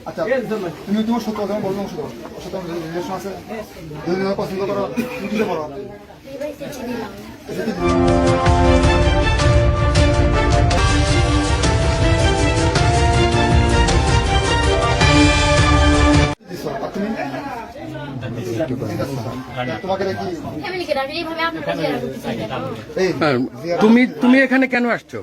আচ্ছা তুমি তোমার সত্য কথা বলছো, সত্য রিলেশন আছে, যদি পছন্দ করো তুমি কিসে করো? তুমি এখানে কেন আসছো?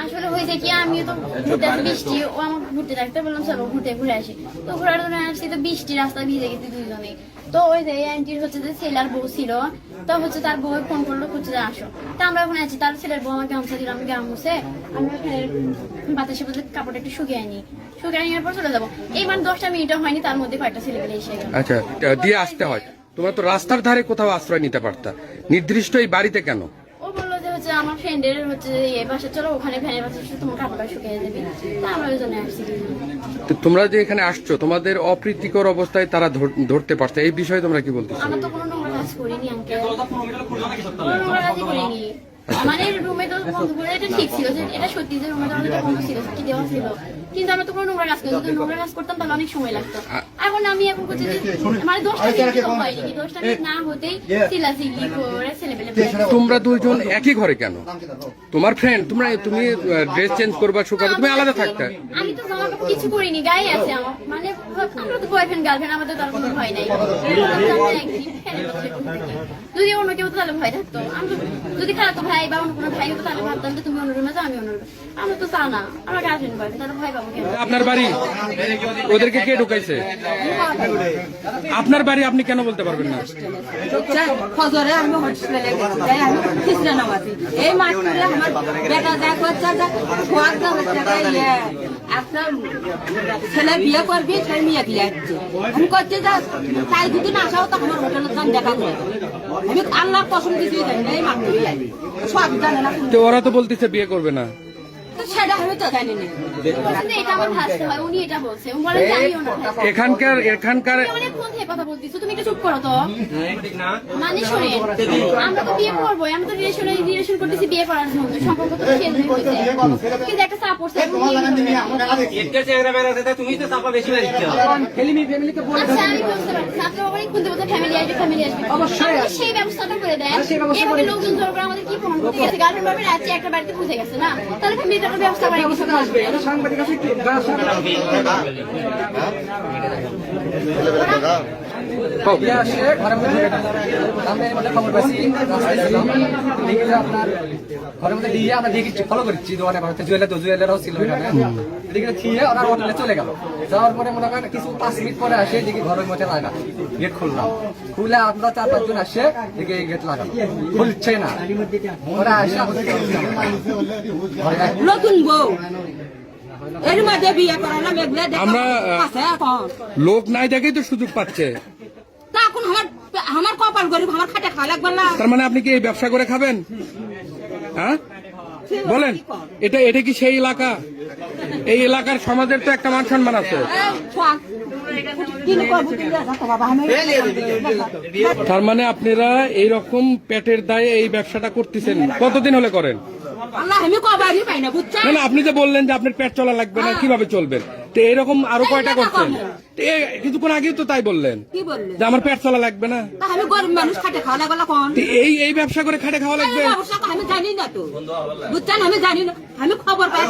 আসলে হয়েছে কি, আমিও তো ঘুরতে আসি, বৃষ্টি ও আমার ঘুরতে থাকতে বললাম চলো ঘুরে আসি। তো ঘোরার জন্য আসছি, তো বৃষ্টি রাস্তা ভিজে গেছি দুইজনে। তো ওই যে আন্টির হচ্ছে যে ছেলের বউ ছিল, তো হচ্ছে তার বউ ফোন করলো হচ্ছে যে আসো। তা আমরা ওখানে আছি, তার ছেলের বউ আমাকে গামছা দিল, আমি গামছে আমরা বাতাসে বলতে কাপড়টা একটু শুকিয়ে আনি, শুকিয়ে আনার পর চলে যাবো। এই মানে 10টা মিনিটও হয়নি, তার মধ্যে কয়েকটা ছেলে পেলে এসে গেল। আচ্ছা, দিয়ে আসতে হয়। তোমরা তো রাস্তার ধারে কোথাও আশ্রয় নিতে পারতা, নির্দিষ্ট এই বাড়িতে কেন? আমার ফ্রেন্ডের হচ্ছে এই বাসা, চলো ওখানে ফ্যানের বাসা তোমার কাপড় শুকিয়ে যাবে, তা আমরা ওই জন্য আসছি। তোমরা যে এখানে আসছো, তোমাদের অপ্রীতিকর অবস্থায় তারা ধরতে পারছে, এই বিষয়ে তোমরা কি বলতে? আমরা তো কোনো নোংরা কাজ করিনি আঙ্কেল, কোনো নোংরা কাজই করিনি। মানে রুমে তো বন্ধ করে, এটা ঠিক ছিল যে এটা সত্যি যে রুমে তো বন্ধ ছিল, কি দেওয়া ছিল, কিন্তু আমরা তো কোনো নোংরা কাজ করি, যদি নোংরা কাজ করতাম তাহলে অনেক সময় লাগতো। এখন আমি এখন করছি যে মানে 10টা মিনিট তো হয়নি, 10টা মিনিট না হতেই চিল্লাচিল্লি করে ছেলেপেলে। তোমরা দুইজন একই ঘরে কেন? তোমার ফ্রেন্ড, তুমি ড্রেস চেঞ্জ করবা, শুকাবে, তুমি আলাদা থাকতে। আমি তো জামা কাপড় কিছু করিনি, গায়ে আছে আমার, মানে আমরা তো বয়ফ্রেন্ড গার্লফ্রেন্ড, আমাদের তার কোনো ভয় নাই। যদি অন্য কেউ তাহলে ভয় থাকতো, আমি যদি খারাপ ভাই বা অন্য কোনো ভাই হতো তাহলে ভাবতাম যে তুমি অন্য রুমে যাও, আমি অন্য রুমে। আমরা তো তা না, আমার গার্লফ্রেন্ড বয়ফ্রেন্ড, তাহলে ভয় পাবো কেন? আপনার বাড়ি ওদেরকে কে ঢুকাইছে? আপনার বাড়ি আপনি কেন বলতে পারবেন না? ফজরে আমি হোস্টেলে গেছি, তাই আমি খিচড়া নামাজি এই মাঠে আমার বেটা যা করছে একটা ছেলে বিয়ে করবি, ছেলে মেয়ে বিয়ে আসছে, আমি করছি যে তাই দুদিন আসাও তো আমার হোটেলের দাম দেখা করে, আমি আল্লাহর কসম কিছুই জানি না, এই মাঠে সব জানে না। তো ওরা তো বলতেছে বিয়ে করবে না, এখানকার কথা বলতেছো, তুমি একটু চুপ করো তো। মানে শোনে, আমরা তো বিয়ে করবো, আমরা তো রিলেশন করতেছি বিয়ে করার জন্য, সম্পর্ক তো কিন্তু একটা সাপোর্ট সেই ব্যবস্থাটা করে দেয়, এভাবে লোকজন জোর করে আমাদের কি প্রমাণ করতে গেছে? গার্লফ্রেন্ড বয়ফ্রেন্ড আছে, একটা বাড়িতে বুঝে গেছে না, তাহলে ফ্যামিলিটা একটা ব্যবস্থা করে আসবে। ঘরের মধ্যে দিয়ে আমরা দেখি ফলো করছি, জুয়েলারও ছিল এদিকে থিয়ে ওরা হোটেলে চলে গেল। যাওয়ার পরে মনে করেন কিছু 5 মিনিট পরে আসে, দেখি ঘরের মধ্যে লাগা, গেট খুললাম, খুলে আমরা 4-5 জন আসে, দেখি গেট লাগানো খুলছে না, ওরা আসে নতুন বউ এর মধ্যে বিয়ে করালাম, আমরা লোক নাই দেখেই তো সুযোগ পাচ্ছে। তা এখন আমার কপাল গরিব, আমার খাটে খাওয়া লাগবে না। তার মানে আপনি কি এই ব্যবসা করে খাবেন? হ্যাঁ বলেন, এটা কি সেই এলাকা? এই এলাকার সমাজের তো একটা মান সম্মান আছে। তার মানে আপনারা এইরকম পেটের দায়ে এই ব্যবসাটা করতেছেন, কতদিন হলে করেন? না, আপনি যে বললেন যে আপনার পেট চলা লাগবে না, কিভাবে চলবেন? তো এরকম আরো কয়টা করছেন? কিছুক্ষণ আগেই তো তাই বললেন যে আমার পেট চলা লাগবে না। আমি গরিব মানুষ, খাটে খাওয়া লাগবে, এই ব্যবসা করে খাটে খাওয়া লাগবে? আমি জানি না তো, বুঝছেন, আমি জানি না, আমি খবর পাই।